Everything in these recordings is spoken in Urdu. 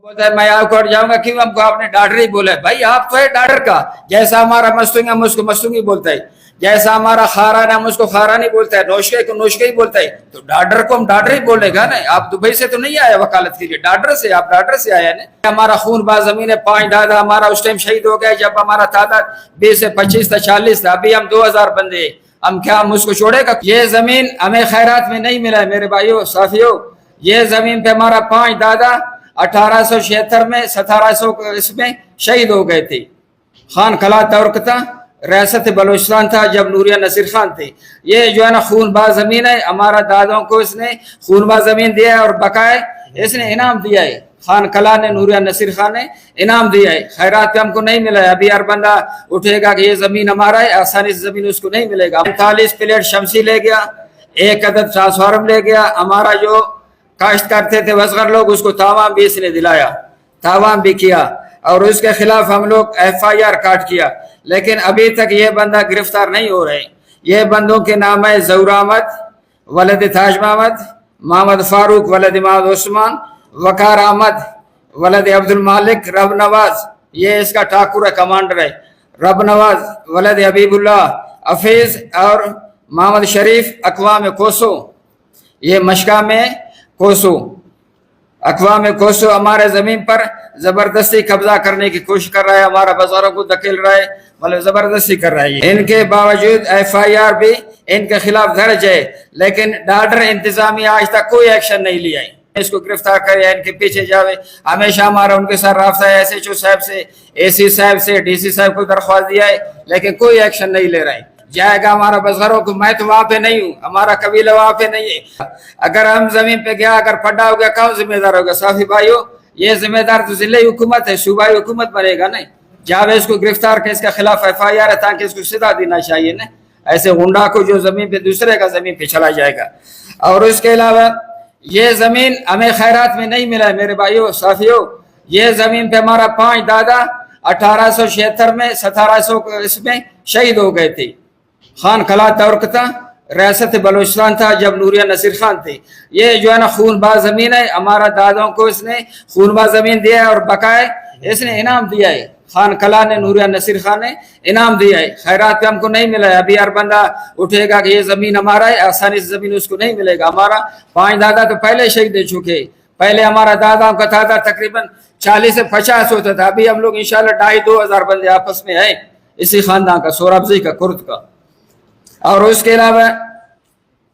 بولتا ہے میں آپ کو ہٹ جاؤں گا، کیوں؟ ہم کو آپ نے ڈاڈر ہی بولا ہے۔ بھائی آپ تو ہے ڈاڈر کا، جیسا ہمارا مستنگ ہم اس کو مستنگ ہی بولتا ہے، جیسا ہمارا خاران ہم اس کو خاران ہی بولتا ہے، نوشکے کو نوشکے ہی بولتا ہے، تو ڈاڈر کو ہم ڈاڈر ہی بولے گا نا۔ آپ دبئی سے تو نہیں آئے وکالت کے لیے، ڈاڈر سے، آپ ڈاڈر سے آیا نا۔ ہمارا خون باز زمین ہے، 5 دادا ہمارا اس ٹائم شہید ہو گئے جب ہمارا تعداد 20 سے 25 تھا، 40 تھا، ابھی ہم 2000 بندے، ہم کیا ہم اس کو چھوڑے گا؟ یہ زمین ہمیں خیرات میں نہیں ملا ہے میرے بھائیو صافیو۔ یہ زمین پہ ہمارا 5 دادا 1876 میں 1700 اس میں شہید ہو گئے تھے۔ خان قلعہ تورکتا ریاست بلوچستان تھا جب نوریہ نصیر خان تھے۔ یہ جو ہے نا خون باز زمین ہے، ہمارا دادوں کو اس نے خون باز زمین دیا ہے اور بقائے اس نے انعام دیا ہے۔ خان قلعہ نے نوریہ نصیر خان نے انعام دیا ہے، خیرات پہ ہم کو نہیں ملا ہے۔ ابھی ہر بندہ اٹھے گا کہ یہ زمین ہمارا ہے، آسانی سے زمین اس کو نہیں ملے گا۔ 45 پلیٹ شمسی لے گیا، 1 عدد ٹرانسفارم لے گیا۔ ہمارا جو کاشت کرتے تھے وزغر لوگ، اس کو تاوام بھی اس نے دلایا، تاوام بھی کیا، اور اس کے خلاف ہم لوگ FIR کاٹ کیا، لیکن ابھی تک یہ بندہ گرفتار نہیں ہو رہے۔ یہ بندوں کے نام ہے ظہور احمد ولد تاج محمد، محمد فاروق ولد محمد عثمان، وقار احمد ولد عبد المالک، رب نواز یہ اس کا ٹھاکر ہے، کمانڈر ہے، رب نواز ولد حبیب اللہ، حفیظ اور محمد شریف اقوام کوسو، یہ مشکا میں کوسو، اقوام کوسو ہمارے زمین پر زبردستی قبضہ کرنے کی کوشش کر رہا ہے، ہمارا بازاروں کو دھکیل رہا ہے، مطلب زبردستی کر رہا ہے۔ ان کے باوجود FIR بھی ان کے خلاف درج ہے، لیکن ڈاڈر انتظامیہ آج تک کوئی ایکشن نہیں لیا ہے۔ اس کو گرفتار کرے، ان کے پیچھے جاوے، ہمیشہ ہمارا ان کے ساتھ رابطہ ہے، SHO صاحب سے، AC صاحب سے، DC صاحب کو درخواست دیا ہے، لیکن کوئی ایکشن نہیں لے رہے ہیں۔ جائے گا ہمارا بزغروں کو، میں تو وہاں پہ نہیں ہوں، ہمارا قبیلہ وہاں پہ نہیں ہے۔ اگر ہم زمین پہ گیا، اگر پھڈا ہو گیا، کون ذمہ دار ہوگا؟ صافی بھائیو، یہ ذمہ دار تو ضلعی حکومت ہے، صوبائی حکومت بنے گا نہیں۔ جاوے اس کو گرفتار کے اس کے خلاف FIR ہے، تاکہ اس کو سزا دینا چاہیے نا، ایسے غنڈا کو جو زمین پہ دوسرے کا زمین پہ چلا جائے گا۔ اور اس کے علاوہ یہ زمین ہمیں خیرات میں نہیں ملا ہے میرے بھائیو صافیو۔ یہ زمین پہ ہمارا 5 دادا 1876 میں 1700 اس میں شہید ہو گئے تھے۔ خان قلعہ تورکتا ریاست بلوچستان تھا جب نوریہ نصیر خان تھے۔ یہ جو ہے نا خون باز زمین ہے، ہمارا دادوں کو اس نے خون باز زمین دیا ہے اور بقائے اس نے انعام دیا ہے۔ خان قلعہ نے نوریہ نصیر خان نے انعام دیا ہے، خیرات پہ ہم کو نہیں ملا ہے۔ ابھی ہر بندہ اٹھے گا کہ یہ زمین ہمارا ہے، آسانی سے زمین اس کو نہیں ملے گا۔ ہمارا 5 دادا تو پہلے شہید دے چکے، پہلے ہمارا دادا کا تعداد تقریباً 40 سے 50 ہوتا تھا، ابھی ہم لوگ انشاءاللہ 2500-2000 بندے آپس میں ہیں اسی خاندان کا، سورابزی کا، کرد کا۔ اور اس کے علاوہ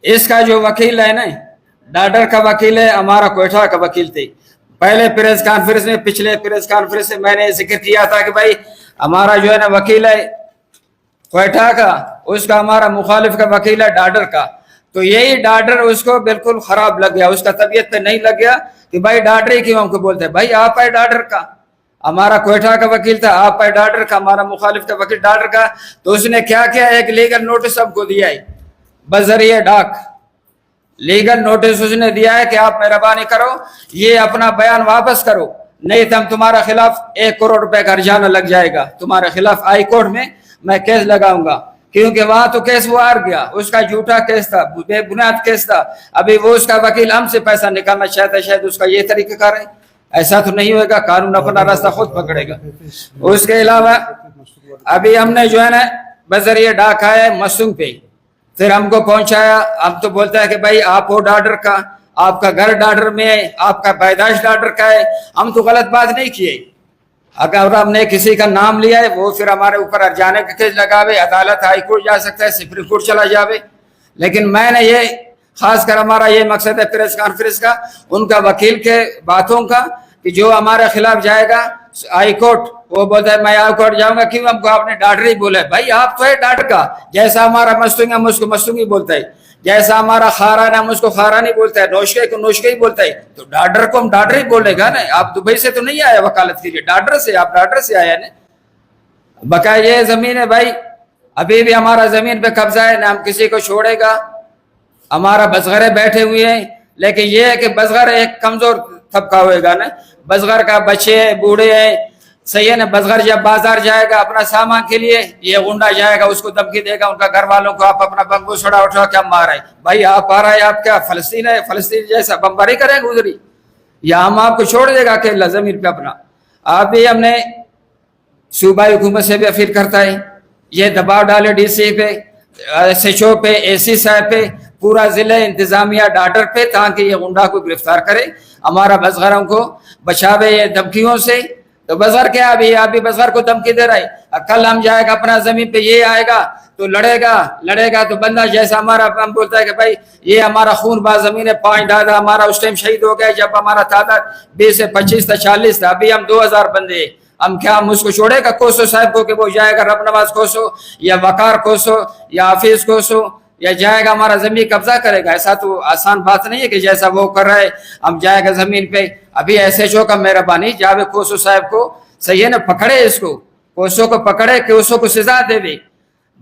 اس کا جو وکیل ہے نا، ڈاڈر کا وکیل ہے، ہمارا کوئٹہ کا وکیل تھے۔ پہلے پریس کانفرنس میں، پچھلے پریس کانفرنس میں نے ذکر کیا تھا کہ بھائی ہمارا جو ہے نا وکیل ہے کوئٹہ کا، اس کا ہمارا مخالف کا وکیل ہے ڈاڈر کا، تو یہی ڈاڈر اس کو بالکل خراب لگ گیا، اس کا طبیعت پہ نہیں لگ گیا کہ بھائی ڈاڈر ہی کیوں ہم کو بولتے ہیں؟ بھائی آپ ہے ڈاڈر کا، ہمارا کوئٹہ کا وکیل تھا، آپ ہے ڈاڈر کا، ہمارا مخالف کا وکیل ڈاڈر کا۔ تو اس نے کیا کیا، ایک لیگل نوٹس ہم کو دیا ہے بذریعہ ڈاک، لیگل نوٹس اس نے دیا ہے کہ آپ مہربانی کرو یہ اپنا بیان واپس کرو، نہیں تو ہم تمہارا خلاف 1 کروڑ روپے کا ہرجانہ لگ جائے گا، تمہارے خلاف ہائی کورٹ میں کیس لگاؤں گا، کیونکہ وہاں تو کیس وہ ہار گیا، اس کا جھوٹا کیس تھا، بے بنیاد کیس تھا۔ ابھی وہ اس کا وکیل ہم سے پیسہ نکالنا چاہتا ہے، شاید اس کا یہ طریقہ کار ہے، ایسا تو نہیں ہوئے گا، قانون اپنا راستہ خود پکڑے گا۔ اس کے علاوہ ابھی ہم نے جو ہے نا بذریعہ ڈاک آیا ہے مسنگ پہ، پھر ہم کو پہنچایا، ہم تو بولتا ہے کہ بھائی آپ ہو ڈاڈر کا، آپ کا گھر ڈاڈر میں ہے، آپ کا پیدائش ڈاڈر کا ہے، ہم تو غلط بات نہیں کیے۔ اگر ہم نے کسی کا نام لیا ہے، وہ پھر ہمارے اوپر ہرجانے کا کیس لگاوے، عدالت ہائی کورٹ جا سکتا ہے، سپریم کورٹ چلا جاوے۔ لیکن میں نے یہ خاص کر ہمارا یہ مقصد ہے پریس کانفرنس کا، ان کا وکیل کے باتوں کا، کہ جو ہمارے خلاف جائے گا ہائی کورٹ، وہ بولتا ہے میں آپ کو ہٹ جاؤں گا، کیوں؟ ہم کو آپ نے ڈاڈر ہی بولا ہے۔ بھائی آپ تو ہے ڈاڈر کا، جیسا ہمارا مستنگ ہم اس کو مستنگ ہی بولتا ہے، جیسا ہمارا خاران ہم اس کو خاران ہی بولتا ہے، نوشکے کو نوشکے ہی بولتا ہے، تو ڈاڈر کو ہم ڈاڈر ہی بولے گا نا۔ آپ دبئی سے تو نہیں آئے وکالت کے لیے، ڈاڈر سے، آپ ڈاڈر سے آیا نا۔ بقایا یہ زمین ہے بھائی، ابھی بھی ہمارا زمین پہ قبضہ ہے، نہ ہم کسی کو چھوڑے گا۔ ہمارا بزغرے بیٹھے ہوئے ہیں، لیکن یہ ہے کہ بزغر ایک کمزور طبقہ ہوئے گا نا، بزغر کا بچے ہیں، بوڑھے ہیں، صحیح ہے نا۔ بزغر جب بازار جائے گا اپنا سامان کے لیے، یہ غنڈا جائے گا، اس کو دھمکی دے گا، ان کا گھر والوں کو آپ اپنا بم اٹھا کے ہم مار رہے ہیں۔ بھائی آپ آ رہا ہے، آپ کیا فلسطین ہے؟ فلسطین جیسا بمباری کریں گے ادھر ہی؟ یا ہم آپ کو چھوڑ دے گا اکیلا زمین پہ اپنا؟ آپ بھی ہم نے صوبائی حکومت سے بھی اپیل کرتا ہے یہ دباؤ ڈالے ڈی سی پہ، ایس ایچ او پہ، اے سی صاحب پہ، پورا ضلع انتظامیہ ڈاکٹر پہ، تاکہ یہ غنڈہ کو گرفتار کرے، ہمارا بزغروں کو بچاوے یہ دھمکیوں سے۔ تو بزغر کیا ابھی آپ بھی بزغر کو دھمکی دے رہا ہے، کل ہم جائے گا اپنا زمین پہ یہ آئے گا تو لڑے گا تو بندہ جیسا ہمارا ہم بولتا ہے کہ بھائی یہ ہمارا خون باز زمین ہے، 5 دادا ہمارا اس ٹائم شہید ہو گیا جب ہمارا تعداد 20 سے 25 تھا 40 تھا، ابھی ہم 2000 بندے، ہم کیا ہم اس کو چھوڑے گا کوسو صاحب کو کہ وہ جائے گا رب نواز کوسو یا وقار کوسو یا حافظ کوسو یا جائے گا ہمارا زمین قبضہ کرے گا؟ ایسا تو آسان بات نہیں ہے کہ جیسا وہ کر رہا ہے ہم جائے گا زمین پہ۔ ابھی ایس ایچ او کا مہربانی جاوید کوسو صاحب کو صحیح ہے نا، پکڑے اس کو، کوسو کو پکڑے، کوسو کو سزا دے دے،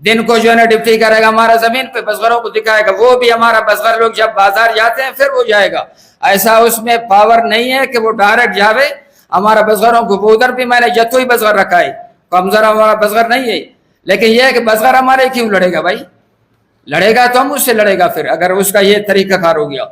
دن کو جو ہے نا ڈپٹی کرے گا ہمارا زمین پہ، بزغروں کو دکھائے گا، وہ بھی ہمارا بزغر لوگ جب بازار جاتے ہیں پھر وہ جائے گا۔ ایسا اس میں پاور نہیں ہے کہ وہ ڈائریکٹ جاوے ہمارا بزغروں کو، وہ ادھر بھی میں نے جتوئی بزغر رکھا ہے، کمزور ہمارا بزغر نہیں ہے، لیکن یہ ہے کہ بزغر ہمارے کیوں لڑے گا بھائی؟ لڑے گا تو ہم اس سے لڑے گا پھر، اگر اس کا یہ طریقہ کار ہو گیا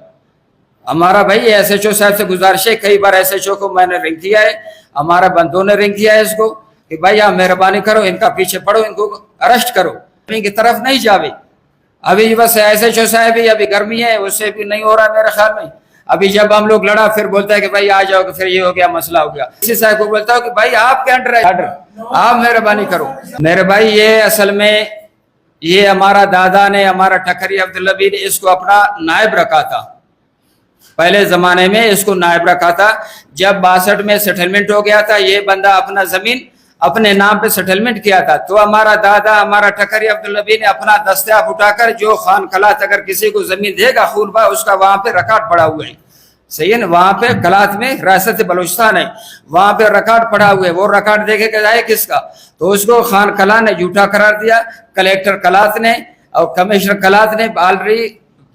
ہمارا۔ بھائی ایس ایچ او صاحب سے گزارش ہے، کئی بار ایس ایچ او کو میں نے رنگ کیا ہے، ہمارا بندوں نے رنگ کیا ہے اس کو کہ بھائی آپ مہربانی کرو ان کا پیچھے پڑو، ان کو اریسٹ کرو، ان کی طرف نہیں جاوے۔ ابھی بس ایس ایچ او صاحب بھی ابھی گرمی ہے، اس سے بھی نہیں ہو رہا میرے خیال میں۔ ابھی جب ہم لوگ لڑا پھر بولتا ہے کہ بھائی آ جاؤ، کہ پھر یہ ہو گیا مسئلہ ہو گیا۔ اسی صاحب کو بولتا ہوں کہ بھائی آپ کے انڈر ہے آرڈر، آپ مہربانی کرو۔ میرے بھائی یہ اصل میں یہ ہمارا دادا نے، ہمارا ٹکری عبداللبی نے اس کو اپنا نائب رکھا تھا، پہلے زمانے میں اس کو نائب رکھا تھا۔ جب 62 میں سیٹلمنٹ ہو گیا تھا، یہ بندہ اپنا زمین اپنے نام پہ سیٹلمنٹ کیا تھا، تو ہمارا دادا ہمارا ٹکری عبداللبی نے اپنا دستیاب اٹھا کر جو خان کلات اگر کسی کو زمین دے گا خون با، اس کا وہاں پہ ریکارڈ پڑا ہوا ہے، صحیح ہے نا، وہاں پہ کلات میں ریاست بلوچستان ہے، وہاں پہ ریکارڈ پڑا ہوا ہے، وہ ریکارڈ دیکھے کہ جائے کس کا، تو اس کو خان کلا نے جھوٹا قرار دیا، کلیکٹر کلات نے اور کمشنر کلات نے آلریڈی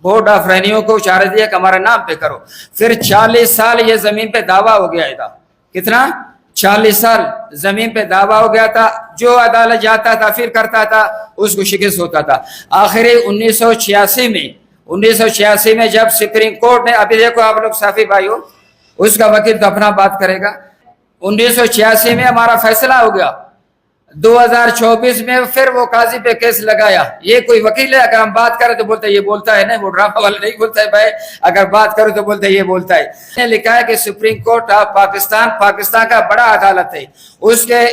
بورڈ آف ریونیو کو اشارہ دیا کہ ہمارے نام پہ کرو۔ پھر 40 سال یہ زمین پہ دعویٰ ہو گیا تھا، کتنا؟ 40 سال زمین پہ دعویٰ ہو گیا تھا، جو عدالت جاتا تھا پھر کرتا تھا اس کو شکست ہوتا تھا۔ آخری 1986 میں جب سپریم کورٹ نے، ابھی دیکھو آپ لوگ صافی بھائی ہو، اس کا وکیل تو اپنا بات کرے گا، 1986 میں ہمارا فیصلہ ہو گیا، 2024 میں پھر وہ قاضی پہ کیس لگایا۔ یہ کوئی وکیل ہے؟ اگر ہم بات کریں تو بولتا ہے یہ بولتا ہے، نہیں وہ ڈرامہ والا نہیں بولتا ہے بھائی، اگر بات کرو تو بولتا ہے یہ بولتا ہے۔ نے لکھا ہے کہ سپریم کورٹ آف پاکستان کا بڑا عدالت ہے، اس کے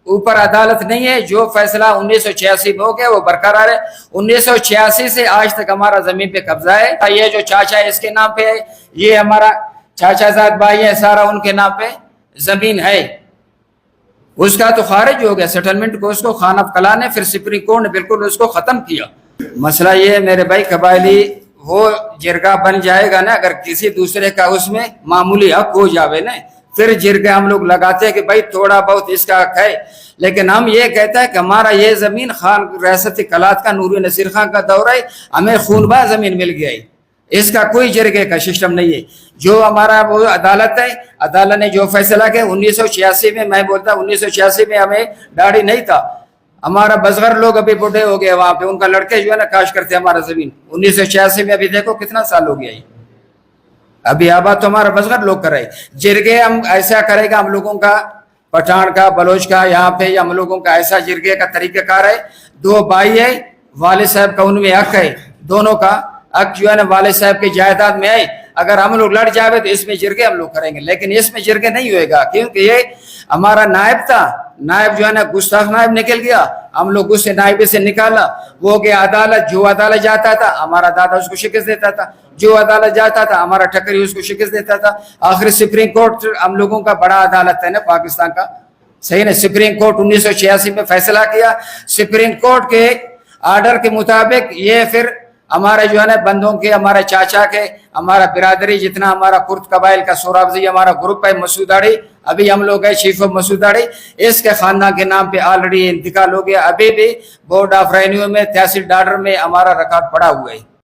اوپر عدالت نہیں ہے، جو فیصلہ 1986 میں ہو گیا وہ برقرار ہے۔ 1986 سے آج تک ہمارا زمین پہ قبضہ ہے۔ یہ جو چاچا ہے اس کے نام پہ ہے، یہ ہمارا چاچا زاد بھائی ہے، سارا ان کے نام پہ زمین ہے۔ اس کا تو خارج ہو گیا سیٹلمنٹ کو، اس کو خان آف کلا نے، پھر سپریم کورٹ نے بالکل اس کو ختم کیا۔ مسئلہ یہ ہے میرے بھائی، قبائلی وہ جرگہ بن جائے گا نا، اگر کسی دوسرے کا اس میں معمولی حق ہو جاوے نا، پھر جرگے ہم لوگ لگاتے ہیں کہ بھائی تھوڑا بہت اس کا حق ہے، لیکن ہم یہ کہتا ہے کہ ہمارا یہ زمین خان ریاست کلات کا نوری نصیر خان کا دور ہے، ہمیں خونبا زمین مل گیا ہے، اس کا کوئی جرگے کا سسٹم نہیں ہے۔ جو ہمارا وہ عدالت ہے، عدالت نے جو فیصلہ کیا 1986 میں، میں بولتا 1986 میں ہمیں داڑھی نہیں تھا، ہمارا بزغر لوگ ابھی بوڑھے ہو گئے، وہاں پہ ان کا لڑکے جو ہے نا کاش کرتے ہمارا زمین 1986 میں، ابھی دیکھو کتنا سال ہو گیا ہے، ابھی آباد تو ہمارا بزغر لوگ کر رہے۔ جرگے ہم ایسا کرے گا، ہم لوگوں کا پٹھان کا بلوچ کا یہاں پہ ہم لوگوں کا ایسا جرگے کا طریقہ کار ہے، 2 بھائی ہے، والد صاحب کا ان میں حق ہے، دونوں کا حق جو ہے نا والد صاحب کی جائیداد میں ہے، اگر ہم لوگ لڑ جاوے تو اس میں جرگے ہم لوگ کریں گے، لیکن اس میں جرگے نہیں ہوئے گا، کیونکہ یہ ہمارا نائب تھا، نائب جو ہے نا گستاخ نائب نکل گیا، ہم لوگ اس سے نائب سے نکالا، وہ گیا عدالت، جو عدالت جاتا تھا ہمارا دادا اس کو شکست دیتا تھا، جو عدالت جاتا تھا ہمارا ٹکری اس کو شکست دیتا تھا۔ آخر سپریم کورٹ ہم لوگوں کا بڑا عدالت ہے نا پاکستان کا، صحیح نا، سپریم کورٹ 1986 میں فیصلہ کیا، سپریم کورٹ کے آرڈر کے مطابق یہ پھر ہمارے جو ہے نا بندوں کے، ہمارے چاچا کے، ہمارا برادری جتنا ہمارا کرد قبائل کا سورابزی ہمارا گروپ ہے مسعوداڑی، ابھی ہم لوگ ہے چیف آف مسعوداڑی، اس کے خاندان کے نام پہ آلریڈی انتقال ہو گیا، ابھی بھی بورڈ آف ریونیو میں تحصیل ڈاڈر میں ہمارا ریکارڈ پڑا ہوا ہے۔